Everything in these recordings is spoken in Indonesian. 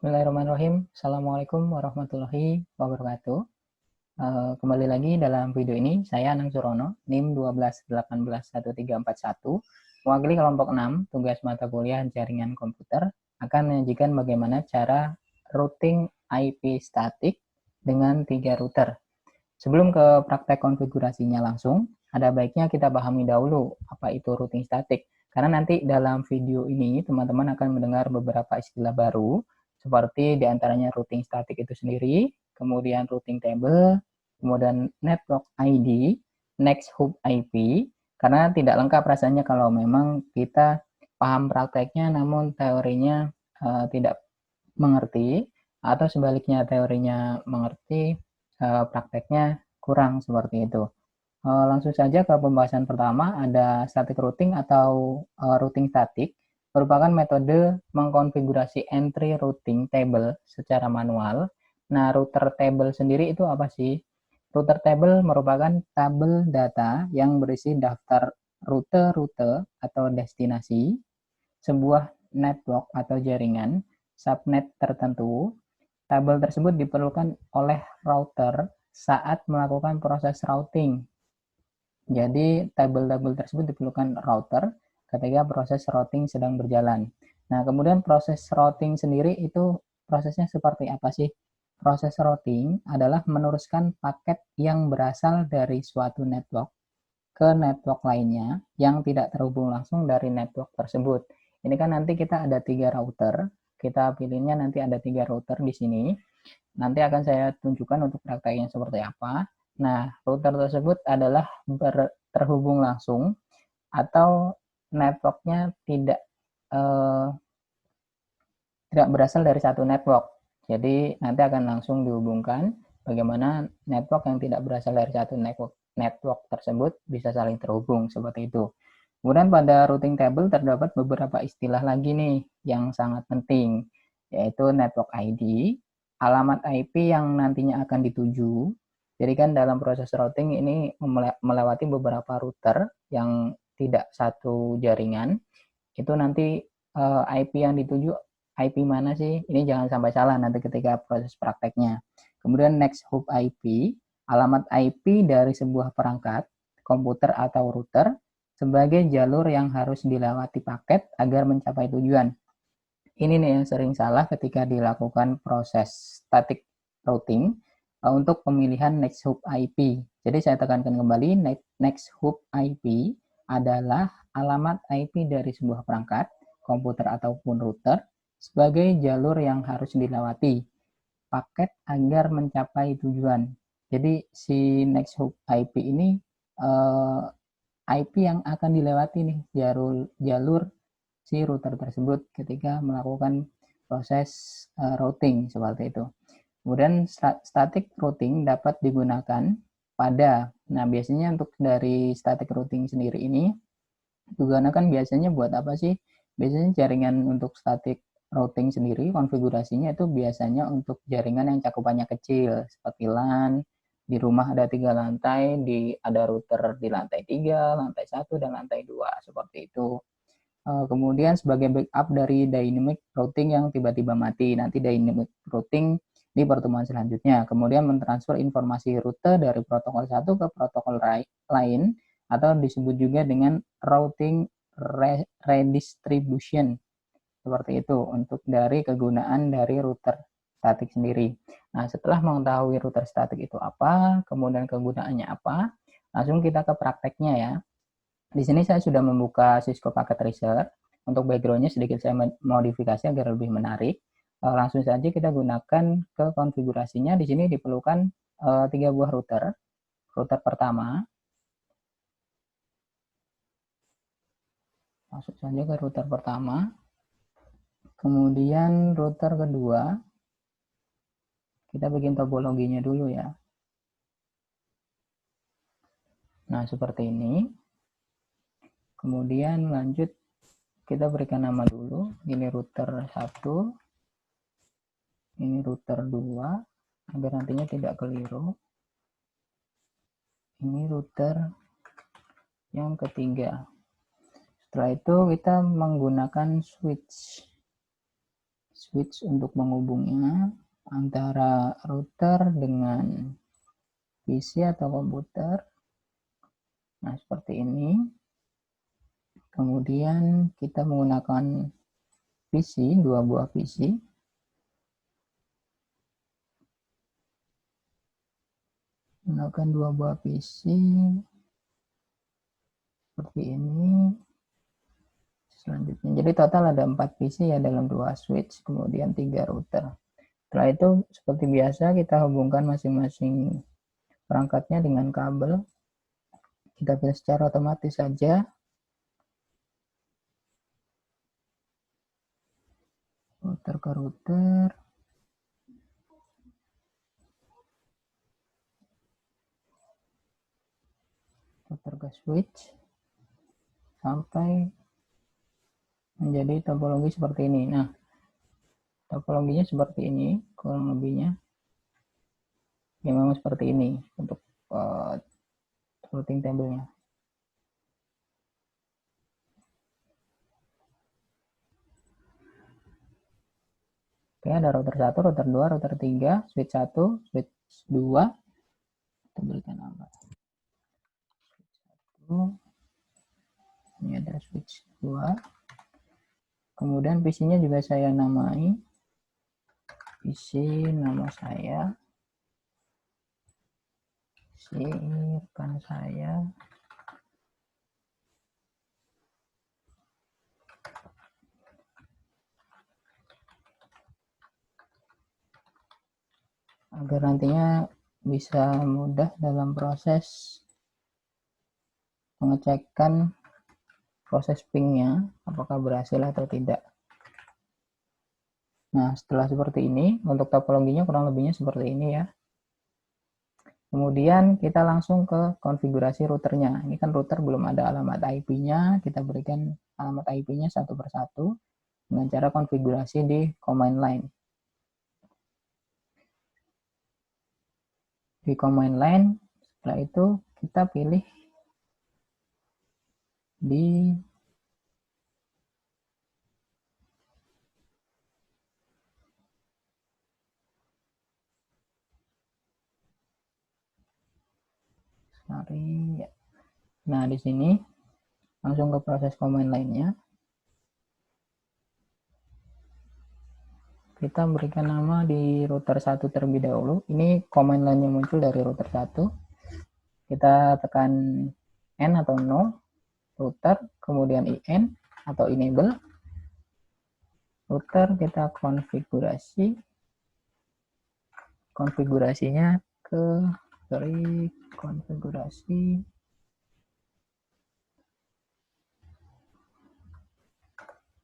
Bismillahirrahmanirrahim. Assalamualaikum warahmatullahi wabarakatuh. Kembali lagi dalam video ini, saya Anang Surono, NIM 12181341, mewakili kelompok 6, tugas mata kuliah jaringan komputer, akan menyajikan bagaimana cara routing IP statik dengan 3 router. Sebelum ke praktek konfigurasinya langsung, ada baiknya kita pahami dahulu apa itu routing statik. Karena nanti dalam video ini, teman-teman akan mendengar beberapa istilah baru, seperti diantaranya routing statik itu sendiri, kemudian routing table, kemudian network ID, next hop IP, karena tidak lengkap rasanya kalau memang kita paham prakteknya namun teorinya tidak mengerti, atau sebaliknya teorinya mengerti, prakteknya kurang seperti itu. Langsung saja ke pembahasan pertama, ada static routing atau routing statik merupakan metode mengkonfigurasi entry routing table secara manual. Nah, router table sendiri itu apa sih? Router table merupakan tabel data yang berisi daftar rute-rute atau destinasi, sebuah network atau jaringan, subnet tertentu. Tabel tersebut diperlukan oleh router saat melakukan proses routing. Jadi tabel-tabel tersebut diperlukan router ketika proses routing sedang berjalan. Nah, kemudian proses routing sendiri itu prosesnya seperti apa sih? Proses routing adalah meneruskan paket yang berasal dari suatu network ke network lainnya yang tidak terhubung langsung dari network tersebut. Ini kan nanti kita ada 3 router, kita pilihnya nanti ada 3 router di sini. Nanti akan saya tunjukkan untuk prakteknya seperti apa. Nah, router tersebut adalah terhubung langsung atau networknya eh, tidak berasal dari satu network. Jadi nanti akan langsung dihubungkan bagaimana network yang tidak berasal dari satu network tersebut bisa saling terhubung seperti itu. Kemudian pada routing table terdapat beberapa istilah lagi nih yang sangat penting, yaitu network ID, alamat IP yang nantinya akan dituju. Jadi kan dalam proses routing ini melewati beberapa router yang tidak satu jaringan. Itu nanti IP yang dituju IP mana sih? Ini jangan sampai salah nanti ketika proses prakteknya. Kemudian next hop IP, alamat IP dari sebuah perangkat, komputer atau router, sebagai jalur yang harus dilewati paket agar mencapai tujuan. Ini nih yang sering salah ketika dilakukan proses static routing untuk pemilihan next hop IP. Jadi saya tekankan kembali, next hop IP adalah alamat IP dari sebuah perangkat, komputer ataupun router, sebagai jalur yang harus dilewati paket agar mencapai tujuan. Jadi si next hop IP ini IP yang akan dilewati nih jalur si router tersebut ketika melakukan proses routing seperti itu. Kemudian static routing dapat digunakan nah biasanya untuk dari static routing sendiri ini digunakan biasanya buat apa sih? Biasanya jaringan untuk static routing sendiri konfigurasinya itu biasanya untuk jaringan yang cakupannya kecil seperti LAN, di rumah ada 3 lantai, ada router di lantai 3, lantai 1, dan lantai 2 seperti itu. Kemudian sebagai backup dari dynamic routing yang tiba-tiba mati, nanti dynamic routing di pertemuan selanjutnya. Kemudian mentransfer informasi rute dari protokol satu ke protokol lain, atau disebut juga dengan routing redistribution. Seperti itu untuk dari kegunaan dari router statik sendiri. Nah, setelah mengetahui router statik itu apa, kemudian kegunaannya apa, langsung kita ke prakteknya ya. Di sini saya sudah membuka Cisco Packet Tracer. Untuk backgroundnya sedikit saya modifikasi agar lebih menarik. Langsung saja kita gunakan ke konfigurasinya. Di sini diperlukan 3 buah router. Router pertama, masuk saja ke router pertama. Kemudian router kedua, kita bikin topologinya dulu ya. Nah, seperti ini. Kemudian lanjut kita berikan nama dulu. Ini router 1, ini router 2, agar nantinya tidak keliru. Ini router yang ketiga. Setelah itu kita menggunakan switch switch untuk menghubungnya antara router dengan PC atau komputer. Nah, seperti ini. Kemudian kita menggunakan PC, 2 buah PC. Menggunakan 2 buah PC seperti ini. Selanjutnya, jadi total ada 4 PC ya dalam 2 switch, kemudian 3 router. Setelah itu, seperti biasa, kita hubungkan masing-masing perangkatnya dengan kabel. Kita pilih secara otomatis saja. Router ke router. Router ke switch. Sampai menjadi topologi seperti ini. Nah, topologinya seperti ini, kurang lebihnya. Ya, memang seperti ini untuk routing table-nya. Oke, ada router 1, router 2, router 3, switch 1, switch 2. Kita berikan nama. Switch 1. Ini ada switch 2. Kemudian PC-nya juga saya namai. PC nama saya. PC rekan saya. Agar nantinya bisa mudah dalam proses pengecekan proses pingnya apakah berhasil atau tidak. Nah, setelah seperti ini, untuk topologinya kurang lebihnya seperti ini ya. Kemudian kita langsung ke konfigurasi routernya. Ini kan router belum ada alamat IP-nya, kita berikan alamat IP-nya satu persatu dengan cara konfigurasi di command line. Di command line, setelah itu kita pilih di nah, di sini langsung ke proses command line-nya. Kita berikan nama di router 1 terlebih dahulu. Ini command line yang muncul dari router 1. Kita tekan N atau no, router, kemudian IN atau enable. Router kita konfigurasi. Konfigurasinya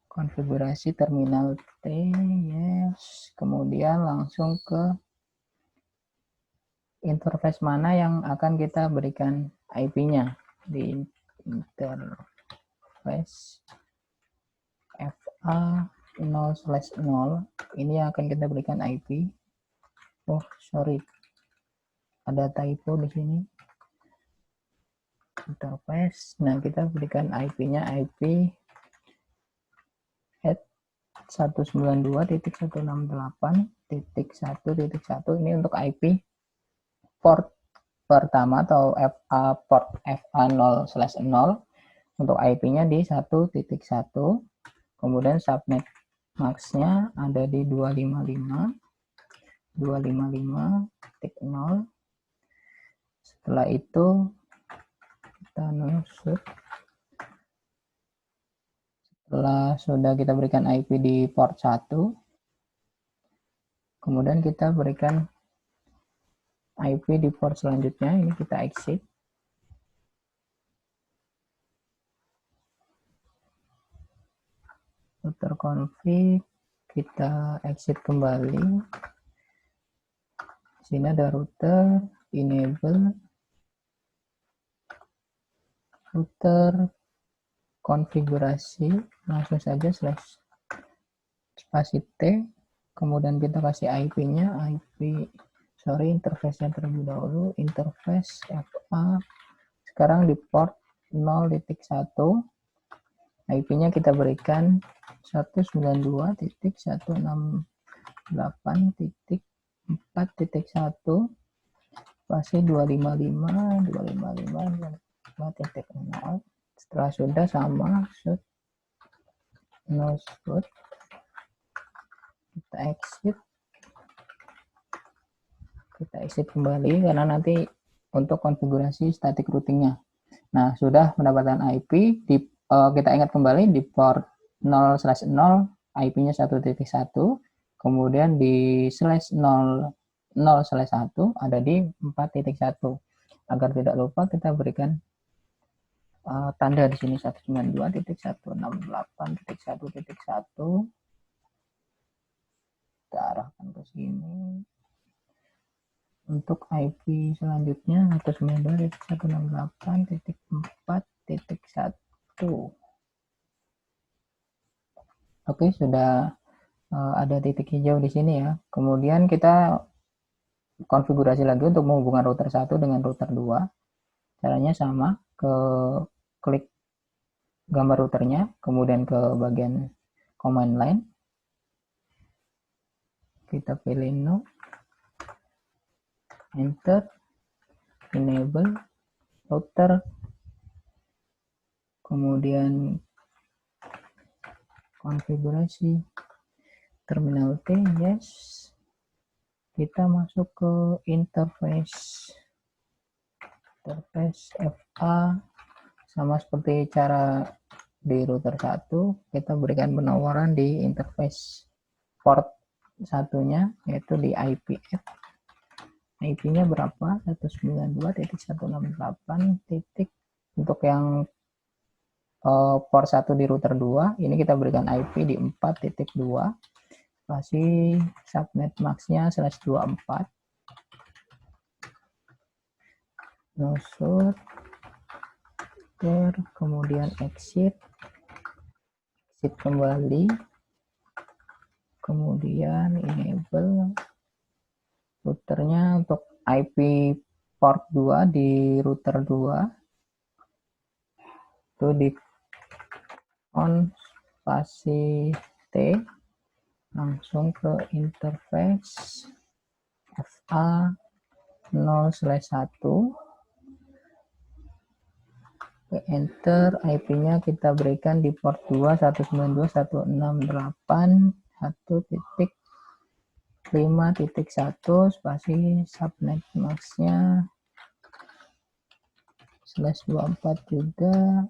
konfigurasi terminal T, yes. Kemudian langsung ke interface mana yang akan kita berikan IP-nya. Di interface FA 0/0, ini yang akan kita berikan IP. Oh, sorry. Ada typo di sini. Interface. Nah, kita berikan IP-nya IP 192.168.1.1. Ini untuk IP port pertama atau port FA 0/0. Untuk IP-nya di 1.1. Kemudian subnet max-nya ada di 255.0. Setelah itu kita nusuk. Setelah sudah kita berikan IP di port 1, kemudian kita berikan IP di port selanjutnya. Ini kita exit. Router config, kita exit kembali. Di sini ada router, enable, router, konfigurasi, langsung saja spasi T, kemudian kita kasih IP-nya, interface-nya terlebih dahulu, interface FA, sekarang di port 0.1, IP-nya kita berikan 192.168.4.1 spasi 255.255.255.0. Setelah sudah sama shoot no shoot, kita exit kembali karena nanti untuk konfigurasi static routingnya. Nah, sudah mendapatkan IP, kita ingat kembali di port 0/0 IP-nya 1.1, kemudian di /0/1 ada di 4.1. Agar tidak lupa kita berikan tanda di sini 192.168.1.1. Kita arahkan ke sini. Untuk IP selanjutnya 192.168.4.1. Oke, sudah ada titik hijau di sini ya. Kemudian kita konfigurasi lagi untuk menghubungkan router 1 dengan router 2. Caranya sama, klik gambar routernya, kemudian ke bagian command line. Kita pilih no, enter, enable router, kemudian konfigurasi terminal T, yes. Kita masuk ke interface FA, sama seperti cara di router 1, kita berikan penawaran di interface port satunya, yaitu di IP add. IP-nya berapa? 192.168. Untuk yang port 1 di router 2, ini kita berikan IP di 4.2, spasi subnet max-nya /24, no shoot, kemudian exit kembali, kemudian enable routernya untuk IP port 2 di router 2 itu di on spasi T, langsung ke interface FA 0/1, enter, IP-nya kita berikan di port 2 192.168.1.5.1 spasi subnet max-nya /24 juga.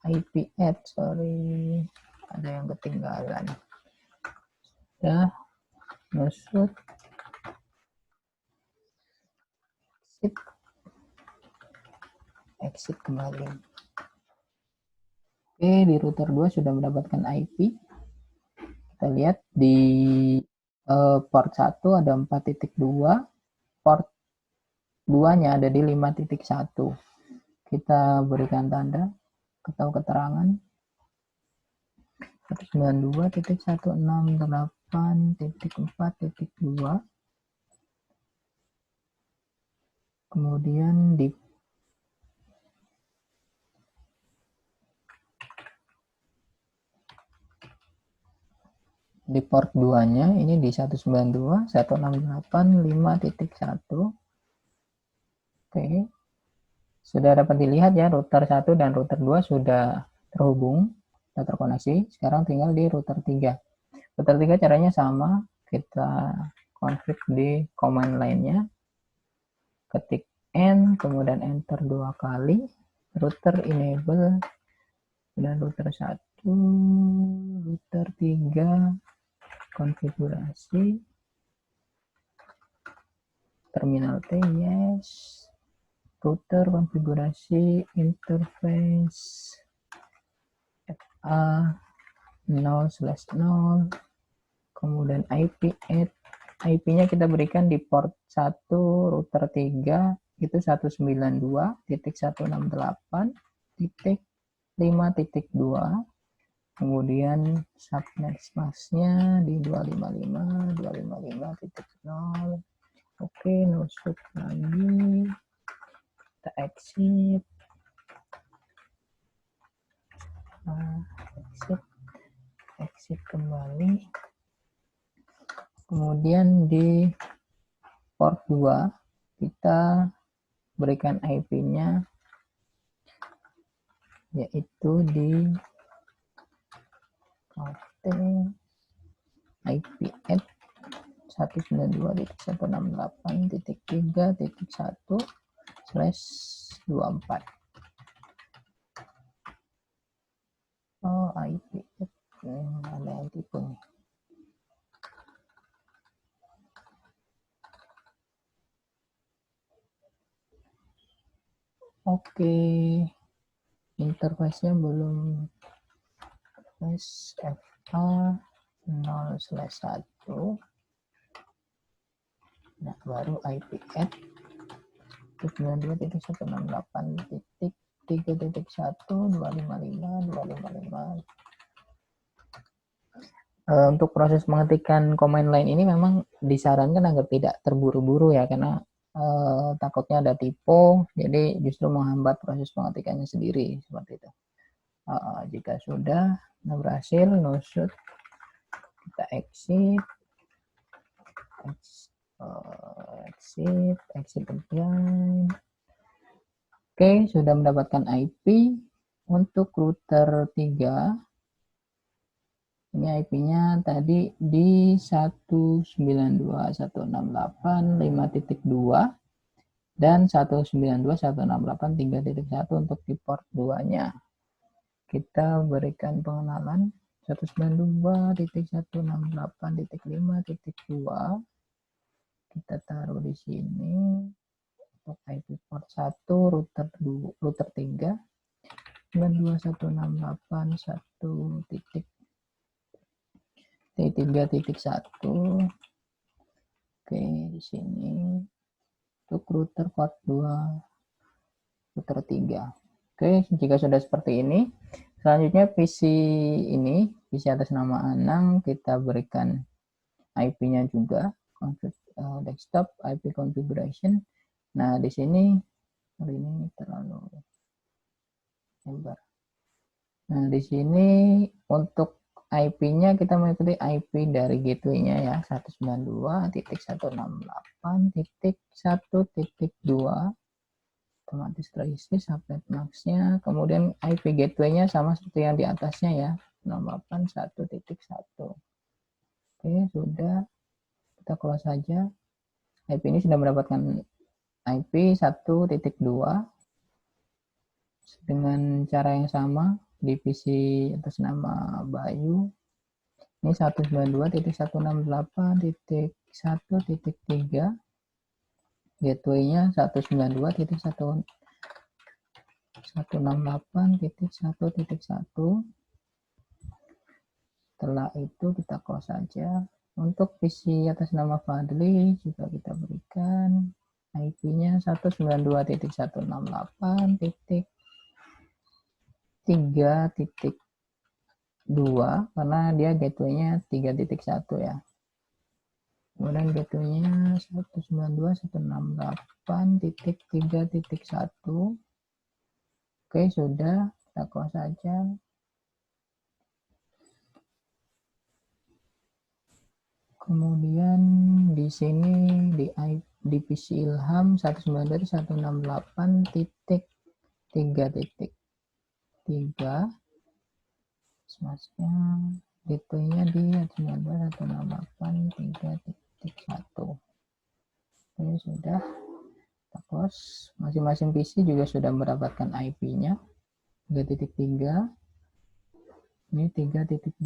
IP add, sorry, ada yang ketinggalan ya. No shoot, exit kembali. Oke, di router 2 sudah mendapatkan IP. Kita lihat di port 1 ada 4.2, port 2-nya ada di 5.1. Kita berikan tanda atau keterangan 192.168.4.2. Kemudian di port 2-nya ini di 192.168.5.1. Oke. Sudah dapat dilihat ya, router 1 dan router 2 sudah terhubung, sudah terkoneksi. Sekarang tinggal di router 3. Router 3 caranya sama, kita config di command line-nya. Ketik N, kemudian enter 2 kali, router enable, dan router 1, router 3, konfigurasi, terminal T, yes, router konfigurasi interface FA 0/0, kemudian IP add, IP-nya kita berikan di port 1 router 3 itu 192.168.5.2, kemudian subnet max-nya di 255.255.0. Oke, no shoot lagi, kita exit, exit kembali. Kemudian di port 2 kita berikan IP-nya yaitu di routing IP at 192.168.3.1/24. Oh, IP at ada yang tipe nih. Oke, interface-nya belum. FA 0/1. Nah, baru IP at 92.168.3.1.255.255. Untuk proses mengetikkan command line ini memang disarankan agar tidak terburu-buru ya, karena takutnya ada typo, jadi justru menghambat proses pengetikannya sendiri seperti itu. Jika sudah berhasil, no shoot, kita exit again. Oke, sudah mendapatkan IP untuk router 3. Ini IP-nya tadi di 192.168.5.2 dan 192.168.3.1 untuk di port 2-nya. Kita berikan pengenalan 192.168.5.2. Kita taruh di sini untuk IP port 1 router 3 92.168.1.3.1. Oke, di sini untuk router port 2 router 3. Oke, jika sudah seperti ini, selanjutnya PC atas nama Anang, kita berikan IP-nya juga, desktop IP configuration. Nah, di sini ini terlalu lebar. Nah, di sini untuk IP-nya kita mengikuti IP dari gateway-nya ya, 192.168.1.2, otomatis terisi subnet max-nya. Kemudian IP gateway-nya sama seperti yang di atasnya ya, 681.1. Oke, sudah, kita close saja. IP ini sudah mendapatkan IP 1.2 dengan cara yang sama di PC atas nama Bayu. Ini 192.168.1.3, gateway-nya 192.168.1.1. Setelah itu kita close saja. Untuk PC atas nama Fadli juga kita berikan IP-nya 192.168.3.2 karena dia gateway-nya 3.1 ya. Kemudian gateway-nya 192.168.3.1. Oke, sudah, kita close saja. Kemudian di sini di PC Ilham 192.168.3.3, smasnya gateway-nya di 192.168.3.1. Oke, sudah, kita close. Masing-masing PC juga sudah mendapatkan IP-nya 3.3, ini 3.2.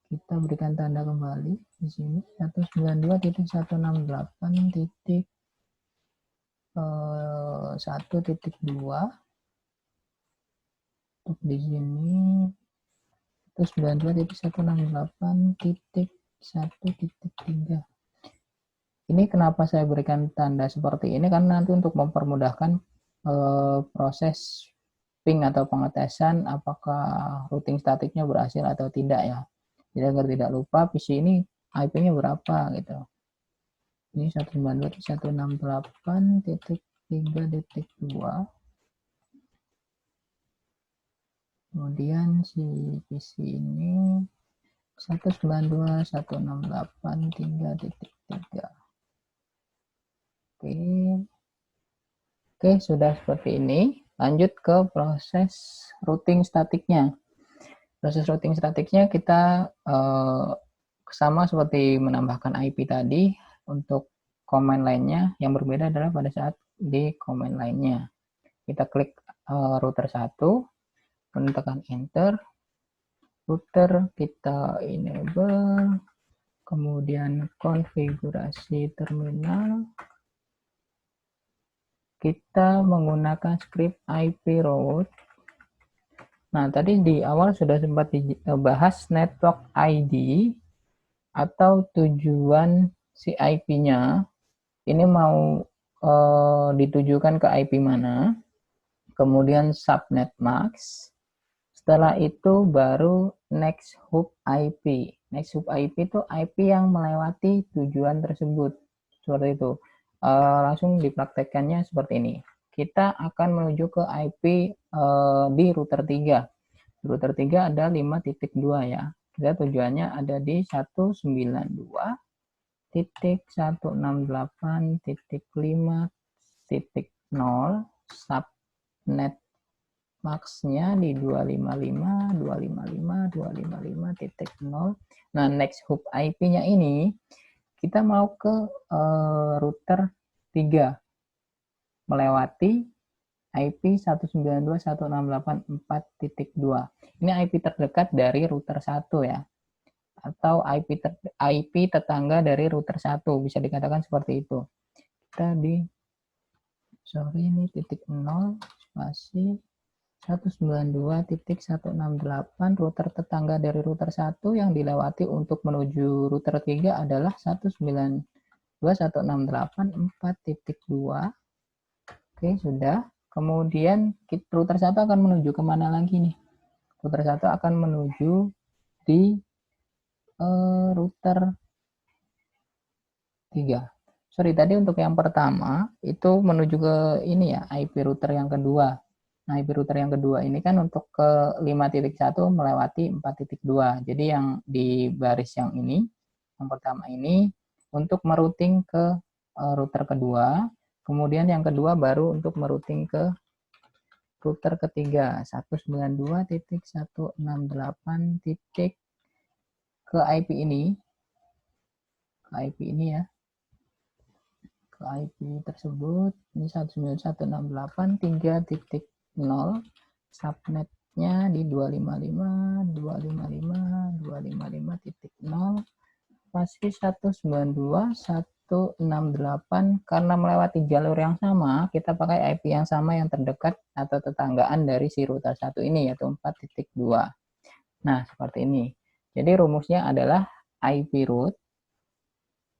Kita berikan tanda kembali di sini 192.168.1.2. Untuk di sini 192.168.1.3. Ini kenapa saya berikan tanda seperti ini, karena nanti untuk mempermudahkan proses ping atau pengetesan apakah routing statiknya berhasil atau tidak ya. Jadi agar tidak lupa PC ini IP-nya berapa gitu. Ini 192.168.1.3. 3.2. Kemudian si PC ini 192.168.3.3. Oke, sudah seperti ini. Lanjut ke proses routing statiknya. Proses routing statiknya kita sama seperti menambahkan IP tadi. Untuk command lainnya yang berbeda adalah pada saat di command lainnya. Kita klik router 1, kemudian tekan enter. Router kita enable, kemudian konfigurasi terminal. Kita menggunakan script IP route. Nah, tadi di awal sudah sempat dibahas network ID atau tujuan si IP-nya. Ini mau ditujukan ke IP mana. Kemudian subnet mask. Setelah itu baru next hop IP. Next hop IP itu IP yang melewati tujuan tersebut. Seperti itu. Langsung dipraktekkannya seperti ini. Kita akan menuju ke IP di router 3. Router 3 ada 5.2 ya. Kita tujuannya ada di 192.168.5.0. Subnet max-nya di 255.255.255.0. Nah, next hop IP-nya ini kita mau ke router 3 melewati IP 192.168.4.2. Ini IP terdekat dari router 1 ya. Atau IP tetangga dari router 1, bisa dikatakan seperti itu. Kita di ini titik 0 spasi 192.168. Router tetangga dari router 1 yang dilewati untuk menuju router 3 adalah 192.168.4.2. Oke, sudah. Kemudian router 1 akan menuju kemana lagi nih? Router 1 akan menuju di router 3. Sorry, tadi untuk yang pertama itu menuju ke ini ya, IP router yang kedua. Nah, IP router yang kedua ini kan untuk ke 5.1 melewati 4.2. Jadi yang di baris yang ini, yang pertama ini untuk merouting ke router kedua. Kemudian yang kedua baru untuk merouting ke router ketiga 192.168. Ke IP ini. Ke IP ini ya. Ke IP tersebut ini 191.168.3.0. Subnetnya di 255.255.255.0. Pasti 192.168. Karena melewati jalur yang sama, kita pakai IP yang sama yang terdekat atau tetanggaan dari si router 1 ini, yaitu 4.2. Nah, seperti ini. Jadi rumusnya adalah IP route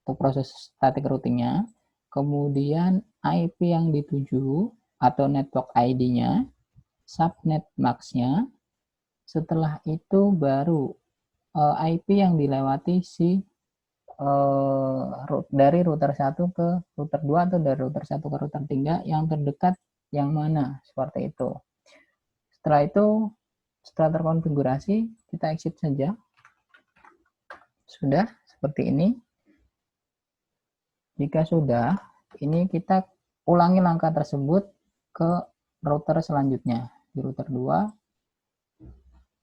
untuk proses static routingnya, kemudian IP yang dituju atau network ID-nya, subnet max-nya, setelah itu baru IP yang dilewati si dari router 1 ke router 2 atau dari router 1 ke router 3 yang terdekat yang mana, seperti itu. Setelah itu, setelah terkonfigurasi, kita exit saja. Sudah seperti ini. Jika sudah, ini kita ulangi langkah tersebut ke router selanjutnya. Di router 2,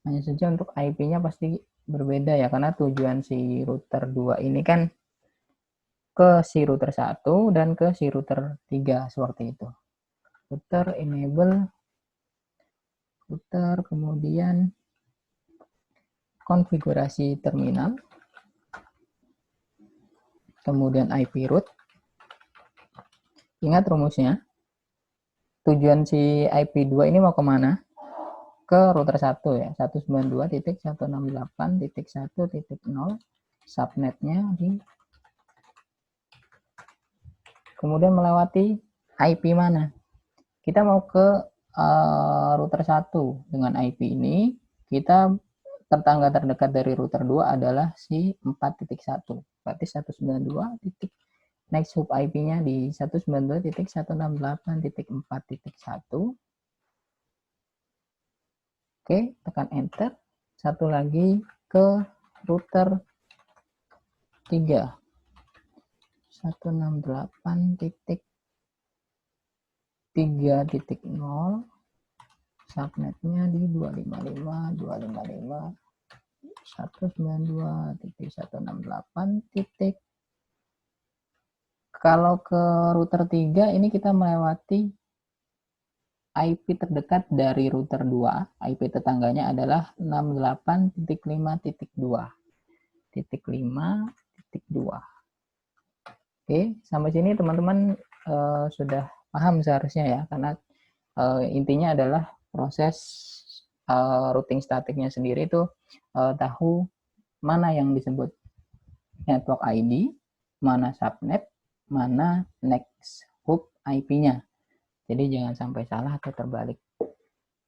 hanya saja untuk IP-nya pasti berbeda ya, karena tujuan si router 2 ini kan ke si router 1 dan ke si router 3, seperti itu. Router enable, router, kemudian konfigurasi terminal, kemudian IP route. Ingat rumusnya, tujuan si IP2 ini mau kemana? Ke router 1 ya, 192.168.1.0, subnetnya di, kemudian melewati IP mana? Kita mau ke router 1 dengan IP ini, kita tetangga terdekat dari router 2 adalah si 4.1, berarti 192.168.4.2. next hop IP-nya di 192.168.4.1. Oke, tekan enter. Satu lagi ke router 3. 168.3.0, subnetnya di 255.192.168. Kalau ke router 3 ini kita melewati IP terdekat dari router 2. IP tetangganya adalah 68.5.2. Oke, sampai sini teman-teman sudah paham seharusnya ya, karena intinya adalah proses routing statiknya sendiri itu tahu mana yang disebut network ID, mana subnet, mana next hop IP-nya. Jadi jangan sampai salah atau terbalik.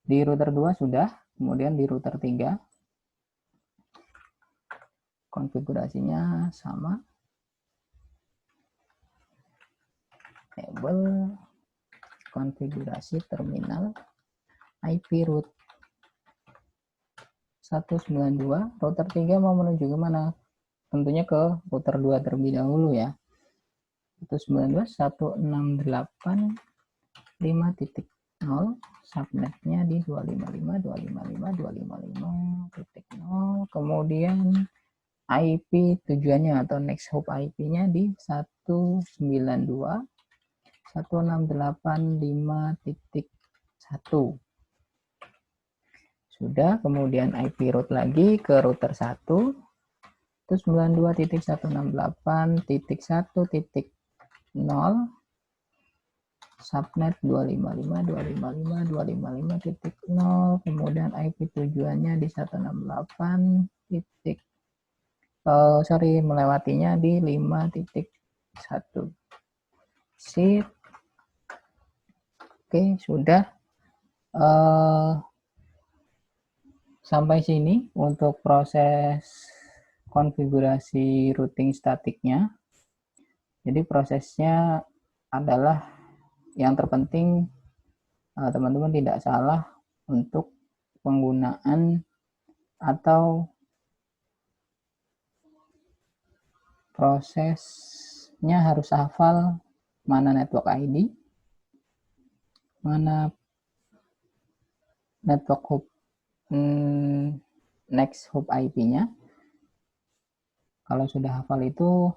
Di router 2 sudah, kemudian di router 3 konfigurasinya sama. Enable konfigurasi terminal IP root 192. Router 3 mau menuju ke mana? Tentunya ke router 2 terlebih dahulu ya. 192.168.5.0, subnetnya di 255.255.255.0. Kemudian IP tujuannya atau next hop IP-nya di 192.168.5.1. Sudah, kemudian IP root lagi ke router 1, 192.168.1.0, subnet 255.255.255.0, kemudian IP tujuannya di 168. Melewatinya di 5.1. Sip. Oke, sudah. Sampai sini untuk proses konfigurasi routing statiknya. Jadi prosesnya adalah yang terpenting teman-teman tidak salah untuk penggunaan atau prosesnya harus hafal mana network ID, mana network hop next hop IP-nya. Kalau sudah hafal itu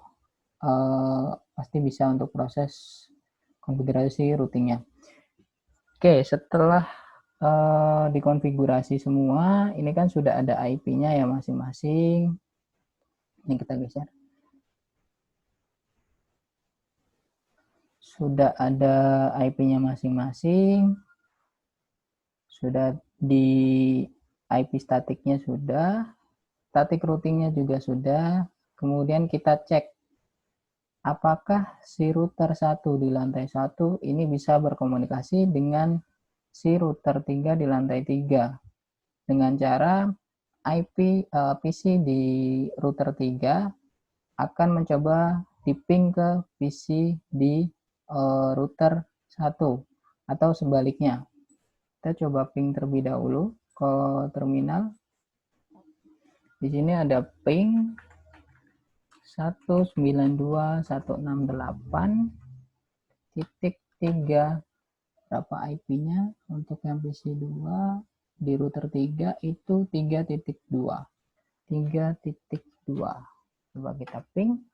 pasti bisa untuk proses konfigurasi routingnya. Oke, setelah dikonfigurasi semua, ini kan sudah ada IP-nya ya masing-masing. Ini kita geser. Sudah ada IP-nya masing-masing. Sudah di IP statiknya sudah, static routingnya juga sudah. Kemudian kita cek apakah si router 1 di lantai 1 ini bisa berkomunikasi dengan si router 3 di lantai 3 dengan cara PC di router 3 akan mencoba di-ping ke PC di router 1 atau sebaliknya. Kita coba ping terlebih dahulu ke terminal. Di sini ada ping 192.168.3. Berapa IP-nya? Untuk yang PC 2 di router 3 itu 3.2. 3.2. Coba kita ping.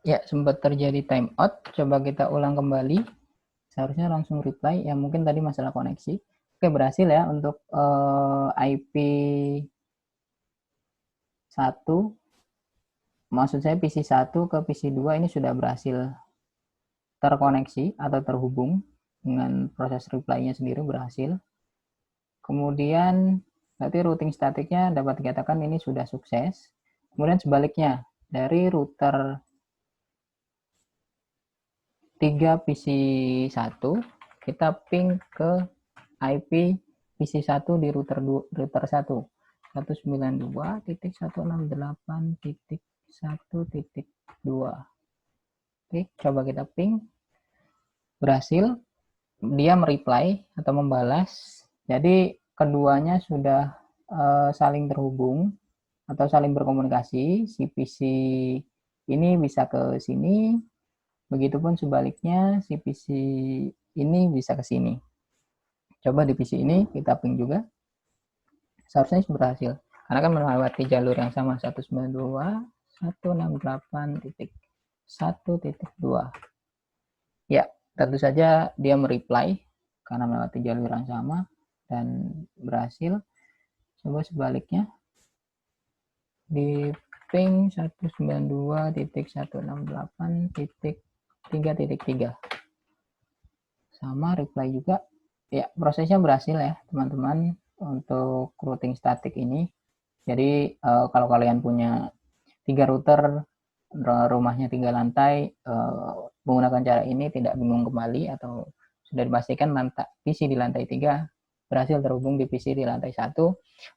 Ya, sempat terjadi timeout. Coba kita ulang kembali. Seharusnya langsung reply. Ya, mungkin tadi masalah koneksi. Oke, berhasil ya untuk IP 1. Maksud saya PC 1 ke PC 2 ini sudah berhasil terkoneksi atau terhubung dengan proses reply-nya sendiri berhasil. Kemudian Berarti routing statiknya dapat dikatakan ini sudah sukses. Kemudian sebaliknya, dari router 3 PC1 kita ping ke IP PC1 di router 1 192.168.1.2. Oke, coba kita ping. Berhasil, dia mereply atau membalas. Jadi keduanya sudah saling terhubung atau saling berkomunikasi. Si PC ini bisa ke sini, begitupun sebaliknya si PC ini bisa ke sini. Coba di PC ini kita ping juga, seharusnya berhasil karena kan melewati jalur yang sama 192.168.1.2. Ya, tentu saja dia mereply karena melewati jalur yang sama dan berhasil. Coba sebaliknya di ping 192.168.3.3 sama reply juga. Ya, prosesnya berhasil ya teman-teman untuk routing statik ini. Jadi kalau kalian punya 3 router, rumahnya 3 lantai, menggunakan cara ini tidak bingung kembali atau sudah dipastikan PC di lantai 3 berhasil terhubung di PC di lantai 1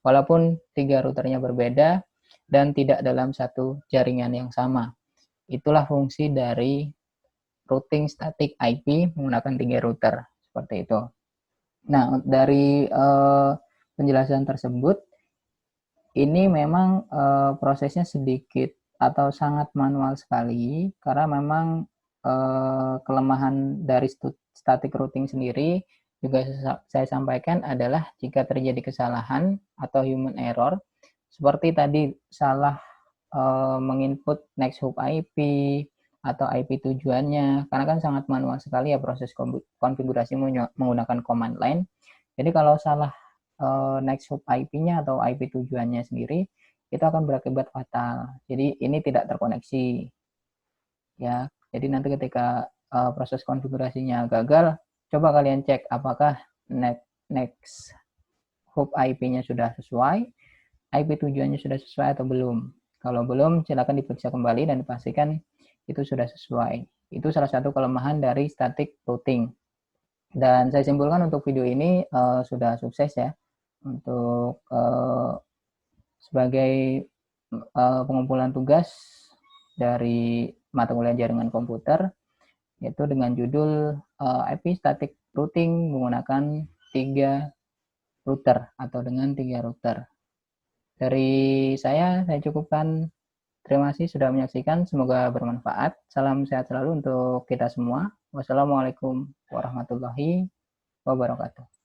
walaupun 3 routernya berbeda dan tidak dalam satu jaringan yang sama. Itulah fungsi dari routing static IP menggunakan 3 router seperti itu. Nah, dari penjelasan tersebut, ini memang prosesnya sedikit atau sangat manual sekali, karena memang kelemahan dari static routing sendiri juga saya sampaikan adalah jika terjadi kesalahan atau human error, seperti tadi salah menginput next hop IP atau IP tujuannya, karena kan sangat manual sekali ya proses konfigurasi menggunakan command line. Jadi kalau salah next hop IP-nya atau IP tujuannya sendiri, itu akan berakibat fatal. Jadi ini tidak terkoneksi. Ya, jadi nanti ketika proses konfigurasinya gagal, coba kalian cek apakah next hop IP-nya sudah sesuai, IP tujuannya sudah sesuai atau belum. Kalau belum, silakan diperiksa kembali dan dipastikan itu sudah sesuai. Itu salah satu kelemahan dari static routing. Dan saya simpulkan untuk video ini sudah sukses ya untuk sebagai pengumpulan tugas dari mata kuliah jaringan komputer, yaitu dengan judul IP static routing menggunakan 3 router atau dengan 3 router. Dari saya cukupkan. Terima kasih sudah menyaksikan, semoga bermanfaat. Salam sehat selalu untuk kita semua. Wassalamualaikum warahmatullahi wabarakatuh.